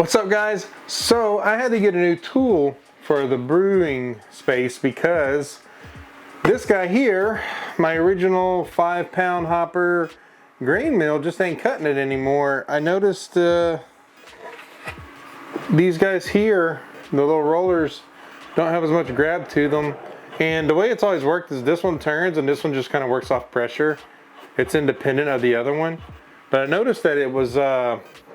What's up, guys? So I had to get a new tool for the brewing space because this guy here, my original 5-pound hopper grain mill, just ain't cutting it anymore. I noticed these guys here, the little rollers, don't have as much grab to them. And the way it's always worked is this one turns and this one just kind of works off pressure. It's independent of the other one. But I noticed that it was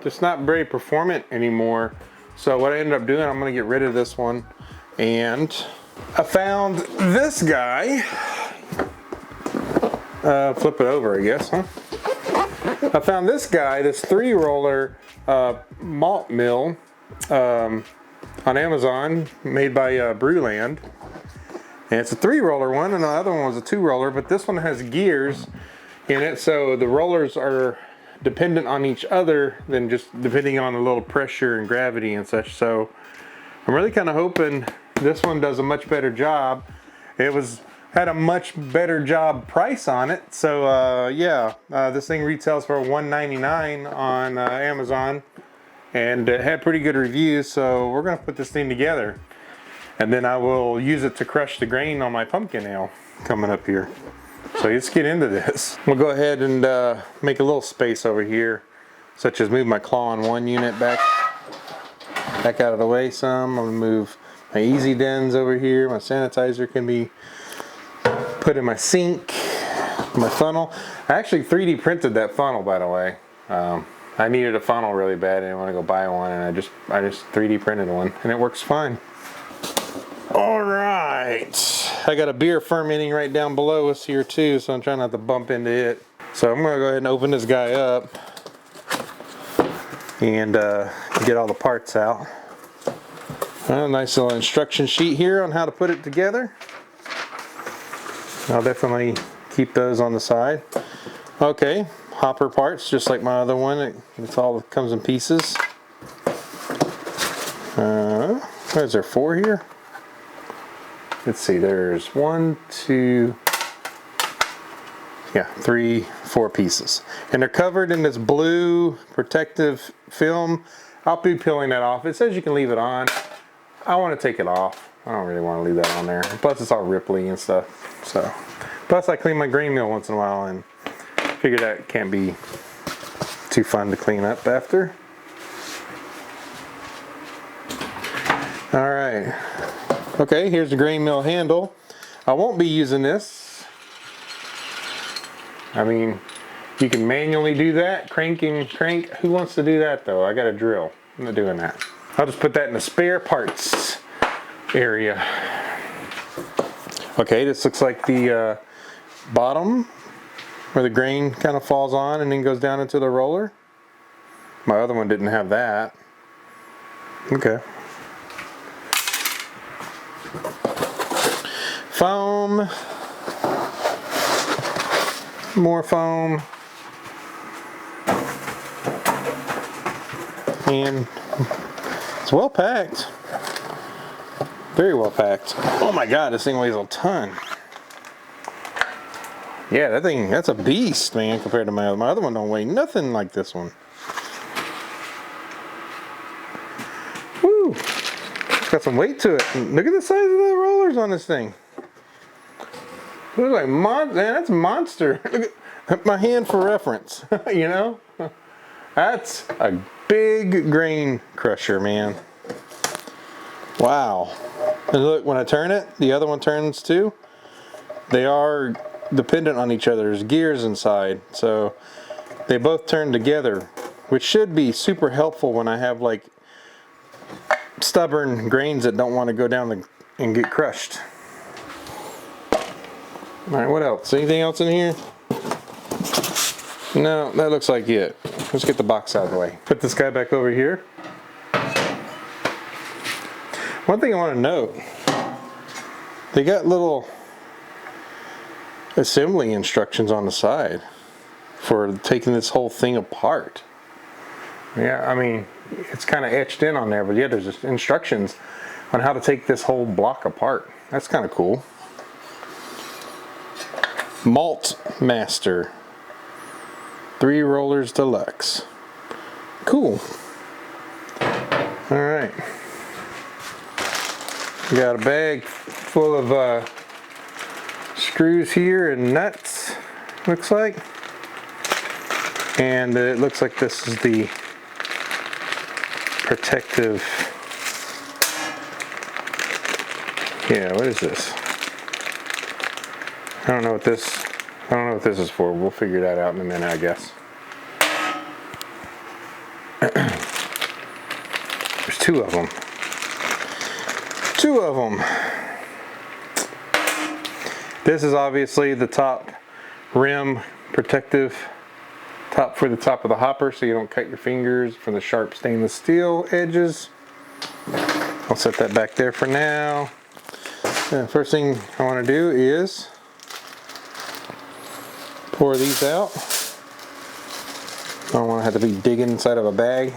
just not very performant anymore. So what I ended up doing, I'm gonna get rid of this one. And I found this guy. Flip it over, I guess, huh? I found this guy, this 3-roller malt mill on Amazon, made by Brewland. And it's a 3-roller one, and the other one was a 2-roller, but this one has gears in it, so the rollers are dependent on each other than just depending on a little pressure and gravity and such. So I'm really kind of hoping this one does a much better job. It had a much better job price on it. So this thing retails for $1.99 on Amazon, and it had pretty good reviews. So we're gonna put this thing together, and then I will use it to crush the grain on my pumpkin ale coming up here. So let's get into this. We'll go ahead and make a little space over here, such as move my claw on one unit back out of the way some. I'm gonna move my easy dens over here. My sanitizer can be put in my sink, my funnel. I actually 3D printed that funnel, by the way. I needed a funnel really bad. I didn't want to go buy one, and I just 3D printed one, and it works fine. All right, I got a beer fermenting right down below us here too, so I'm trying not to bump into it. So I'm gonna go ahead and open this guy up and get all the parts out. A nice little instruction sheet here on how to put it together. I'll definitely keep those on the side. Okay, hopper parts, just like my other one. It's all comes in pieces. What is there, 4 here? Let's see, there's 1, 2, 3, 4 pieces. And they're covered in this blue protective film. I'll be peeling that off. It says you can leave it on. I want to take it off. I don't really want to leave that on there. Plus it's all ripply and stuff. So, plus I clean my grain mill once in a while, and figure that can't be too fun to clean up after. All right. Okay, here's the grain mill handle. I won't be using this. I mean, you can manually do that, crank and crank. Who wants to do that though? I got a drill. I'm not doing that. I'll just put that in the spare parts area. Okay, this looks like the bottom where the grain kind of falls on and then goes down into the roller. My other one didn't have that. Okay. Foam, more foam, and it's well packed, very well packed. Oh my god, this thing weighs a ton. Yeah, that's a beast, man, compared to my other one don't weigh nothing like this one. Woo, it's got some weight to it. Look at the size of the rollers on this thing. Looks like man, that's monster. Look at my hand for reference. You know, that's a big grain crusher, man. Wow. And look, when I turn it, the other one turns too. They are dependent on each other. There's gears inside, so they both turn together, which should be super helpful when I have like stubborn grains that don't want to go down and get crushed. All right, what else? Anything else in here? No, that looks like it. Let's get the box out of the way. Put this guy back over here. One thing I want to note, they got little assembly instructions on the side for taking this whole thing apart. Yeah, I mean, it's kind of etched in on there, but yeah, there's instructions on how to take this whole block apart. That's kind of cool. Malt Master 3 rollers deluxe. Cool. All right. We got a bag full of screws here and nuts, looks like. And it looks like this is the protective. Yeah, what is this? I don't know what this is for. We'll figure that out in a minute, I guess. There's two of them. Two of them. This is obviously the top rim protective top for the top of the hopper, so you don't cut your fingers from the sharp stainless steel edges. I'll set that back there for now. And the first thing I want to do is pour these out. I don't want to have to be digging inside of a bag.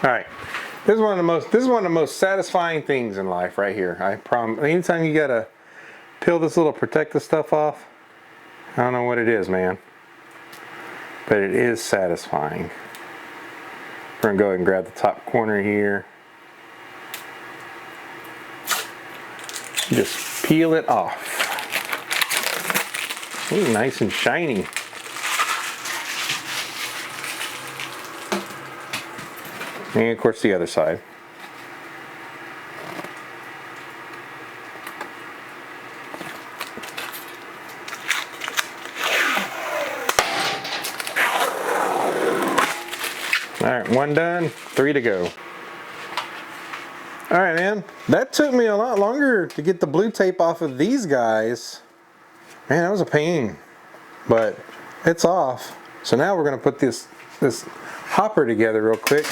All right, this is one of the most satisfying things in life right here. I promise. Anytime you gotta peel this little protective stuff off, I don't know what it is, man, but it is satisfying. We're gonna go ahead and grab the top corner here. Just peel it off. Ooh, nice and shiny. And of course the other side. Alright, one done, 3 to go. Alright, man, that took me a lot longer to get the blue tape off of these guys. Man, that was a pain, but it's off. So now we're gonna put this hopper together real quick.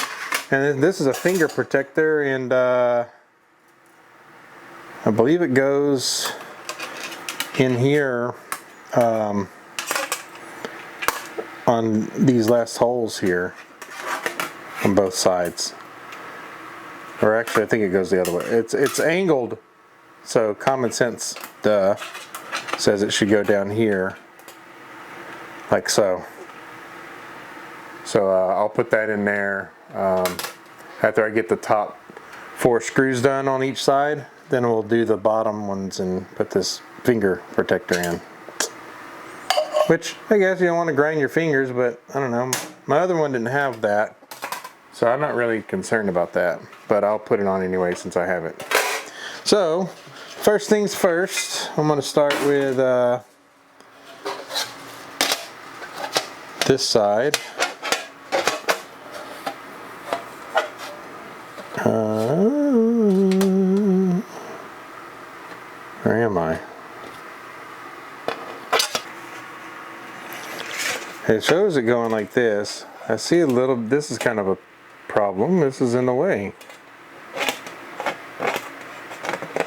And this is a finger protector, and I believe it goes in here on these last holes here on both sides. Or actually, I think it goes the other way. It's angled, so common sense says it should go down here, like so. So I'll put that in there after I get the top 4 screws done on each side. Then we'll do the bottom ones and put this finger protector in. Which, I guess you don't want to grind your fingers, but I don't know. My other one didn't have that, so I'm not really concerned about that. But I'll put it on anyway since I have it. So, first things first, I'm going to start with this side. Where am I? It shows it going like this. I see a little, this is kind of a problem. This is in the way.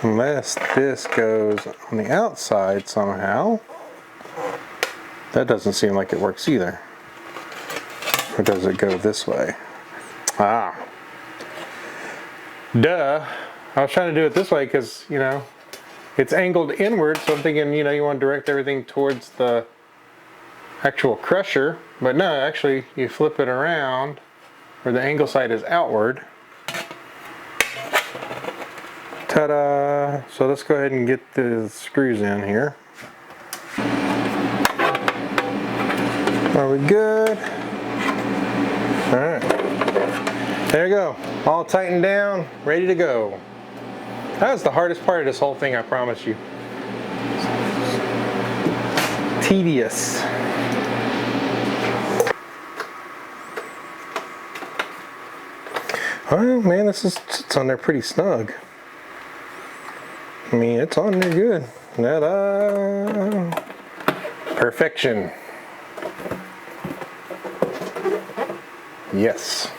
Unless this goes on the outside somehow. That doesn't seem like it works either. Or does it go this way? Ah. Duh. I was trying to do it this way because, you know, it's angled inward, so I'm thinking, you know, you want to direct everything towards the actual crusher, but no, actually you flip it around where the angle side is outward. Ta-da! So let's go ahead and get the screws in here. Are we good? Alright. There you go. All tightened down, ready to go. That was the hardest part of this whole thing, I promise you. Tedious. Oh man, it's on there pretty snug. I mean, it's on there good. Ta-da! Perfection. Yes,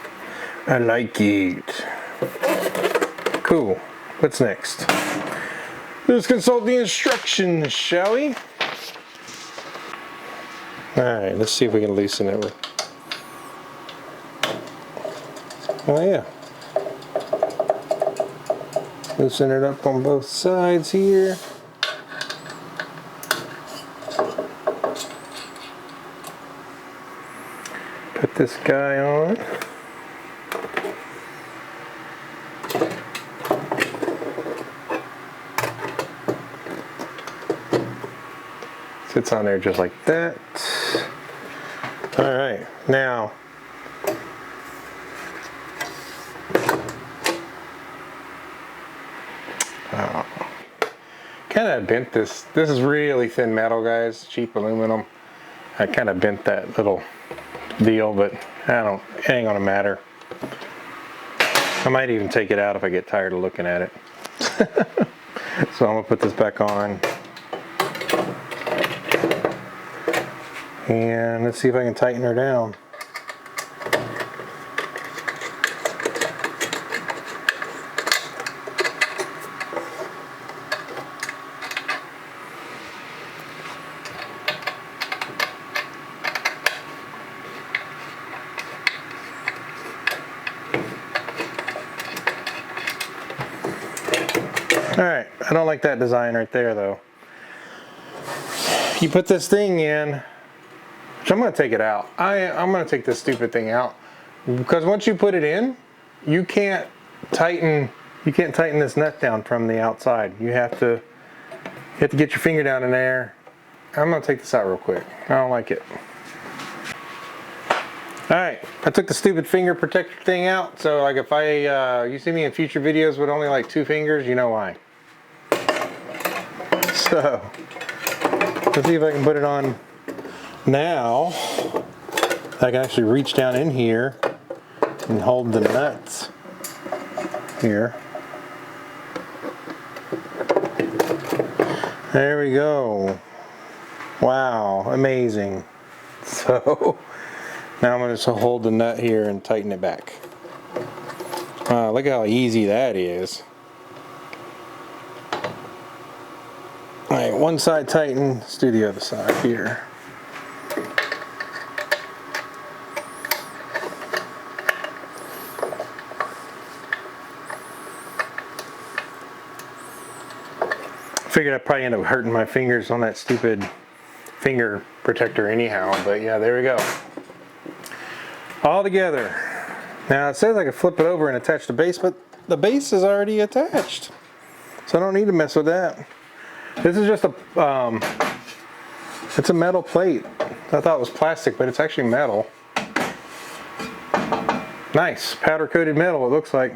I like it. Cool. What's next? Let's consult the instructions, shall we? Alright, let's see if we can loosen it with. Oh yeah. Loosen it up on both sides here. Put this guy on. Sits on there just like that. All right, now kind of bent this. This is really thin metal, guys, cheap aluminum. I kind of bent that little deal, but it ain't gonna matter. I might even take it out if I get tired of looking at it. So I'm gonna put this back on. And let's see if I can tighten her down. Alright, I don't like that design right there though. You put this thing in, which I'm going to take it out. I'm going to take this stupid thing out. Because once you put it in, you can't tighten this nut down from the outside. You have to get your finger down in there. I'm going to take this out real quick. I don't like it. Alright, I took the stupid finger protector thing out. So like if you see me in future videos with only like 2 fingers, you know why. So, let's see if I can put it on now. I can actually reach down in here and hold the nuts here. There we go. Wow, amazing. So, now I'm going to just hold the nut here and tighten it back. Wow, look how easy that is. Alright, one side tighten, let's do the other side here. Figured I'd probably end up hurting my fingers on that stupid finger protector anyhow, but yeah, there we go. All together. Now it says I can flip it over and attach the base, but the base is already attached. So I don't need to mess with that. This is just it's a metal plate. I thought it was plastic, but it's actually metal. Nice, powder coated metal it looks like.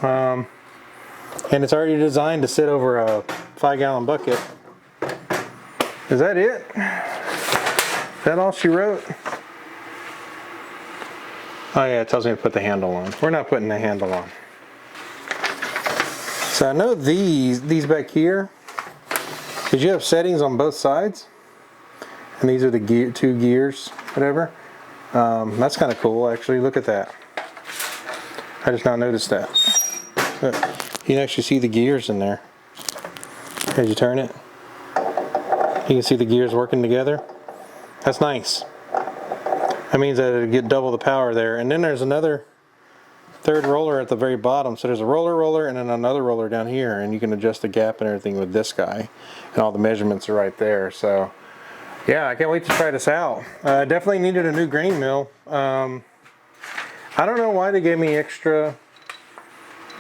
And it's already designed to sit over a 5-gallon bucket. Is that it? Is that all she wrote? Oh yeah, it tells me to put the handle on. We're not putting the handle on. So I know these back here, because you have settings on both sides, and these are the 2 gears, whatever. That's kind of cool, actually. Look at that. I just now noticed that. You can actually see the gears in there. As you turn it, you can see the gears working together. That's nice. That means that it'll get double the power there. And then there's another 3rd roller at the very bottom. So there's a roller, and then another roller down here, and you can adjust the gap and everything with this guy. And all the measurements are right there. So yeah, I can't wait to try this out. Definitely needed a new grain mill. I don't know why they gave me extra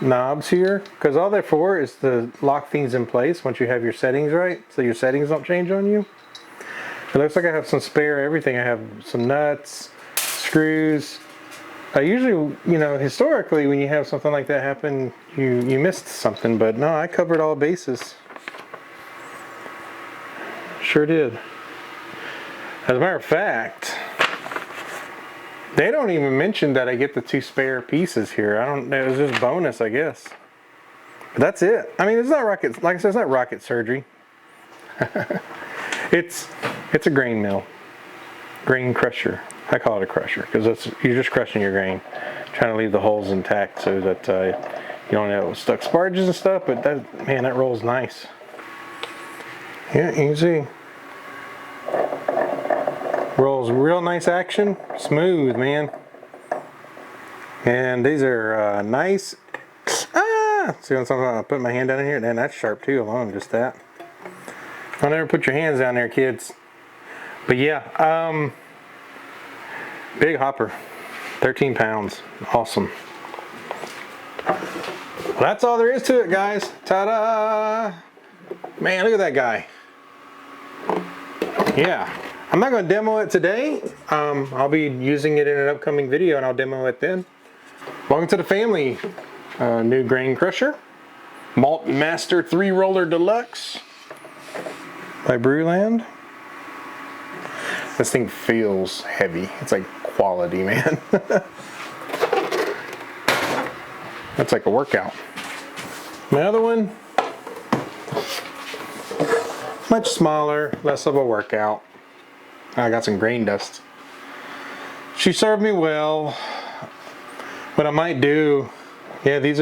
knobs here, because all they're for is to lock things in place once you have your settings right, so your settings don't change on you. It looks like I have some spare everything. I have some nuts, screws. I usually, historically when you have something like that happen, you missed something, but no, I covered all bases. Sure did. As a matter of fact, they don't even mention that I get the 2 spare pieces here. It was just bonus, I guess. But that's it. I mean, it's not rocket, like I said, it's not rocket surgery. It's a grain mill, grain crusher. I call it a crusher because you're just crushing your grain, trying to leave the holes intact so that you don't have stuck sparges and stuff. But that rolls nice. Yeah, you can see. Rolls real nice action, smooth, man. And these are nice. See what I'm talking about? I put my hand down in here, and that's sharp too alone, just that. Don't ever put your hands down there, kids. But yeah, big hopper, 13 pounds, awesome. Well, that's all there is to it, guys. Ta-da! Man, look at that guy. yeah, I'm not going to demo it today. I'll be using it in an upcoming video and I'll demo it then. Welcome to the family. New grain crusher. Malt Master 3-Roller Deluxe by Brew-Land. This thing feels heavy. It's like quality, man. That's like a workout. My other one, much smaller, less of a workout. I got some grain dust. She served me well. What I might do, yeah, these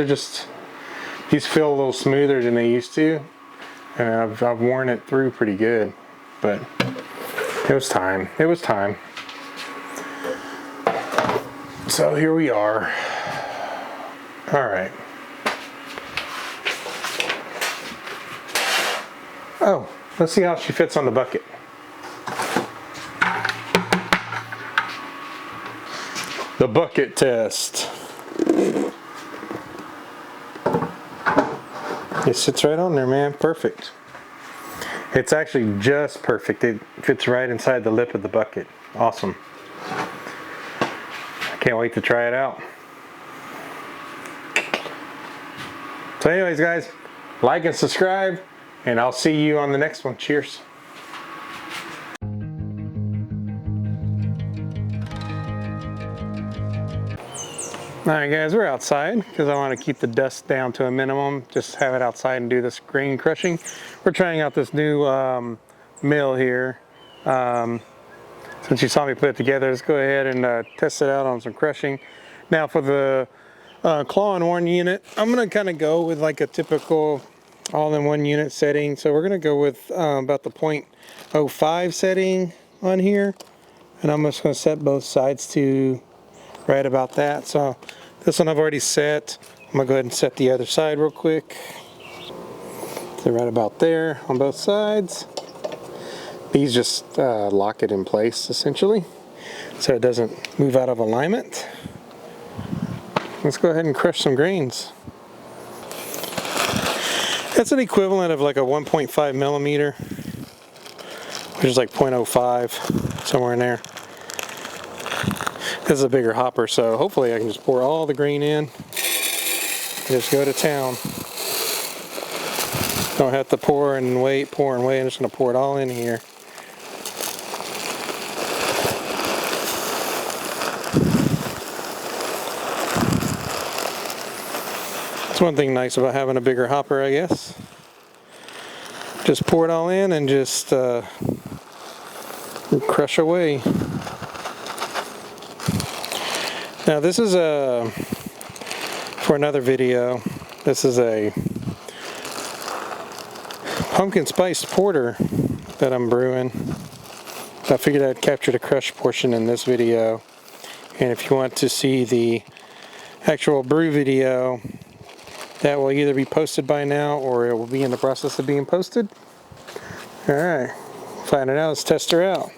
feel a little smoother than they used to. And I've worn it through pretty good, but it was time. It was time. So here we are. All right. Oh, let's see how she fits on the bucket. The bucket test. It sits right on there, man. Perfect. It's actually just perfect. It fits right inside the lip of the bucket. Awesome. I can't wait to try it out. So anyways, guys, like and subscribe, and I'll see you on the next one. Cheers. Alright guys, we're outside because I want to keep the dust down to a minimum. Just have it outside and do this grain crushing. We're trying out this new mill here. Since you saw me put it together, let's go ahead and test it out on some crushing. Now for the claw-in-one unit, I'm going to kind of go with like a typical all-in-one unit setting. So we're going to go with about the 0.05 setting on here. And I'm just going to set both sides to right about that. So this one I've already set. I'm going to go ahead and set the other side real quick. So right about there on both sides. These just lock it in place essentially so it doesn't move out of alignment. Let's go ahead and crush some grains. That's an equivalent of like a 1.5 millimeter, which is like 0.05, somewhere in there. This is a bigger hopper, so hopefully I can just pour all the grain in and just go to town. Don't have to pour and wait. I'm just going to pour it all in here. That's one thing nice about having a bigger hopper, I guess. Just pour it all in and just crush away. Now this is for another video. This is a pumpkin spice porter that I'm brewing. I figured I'd capture the crush portion in this video. And if you want to see the actual brew video, that will either be posted by now or it will be in the process of being posted. Alright, find it out. Let's test her out.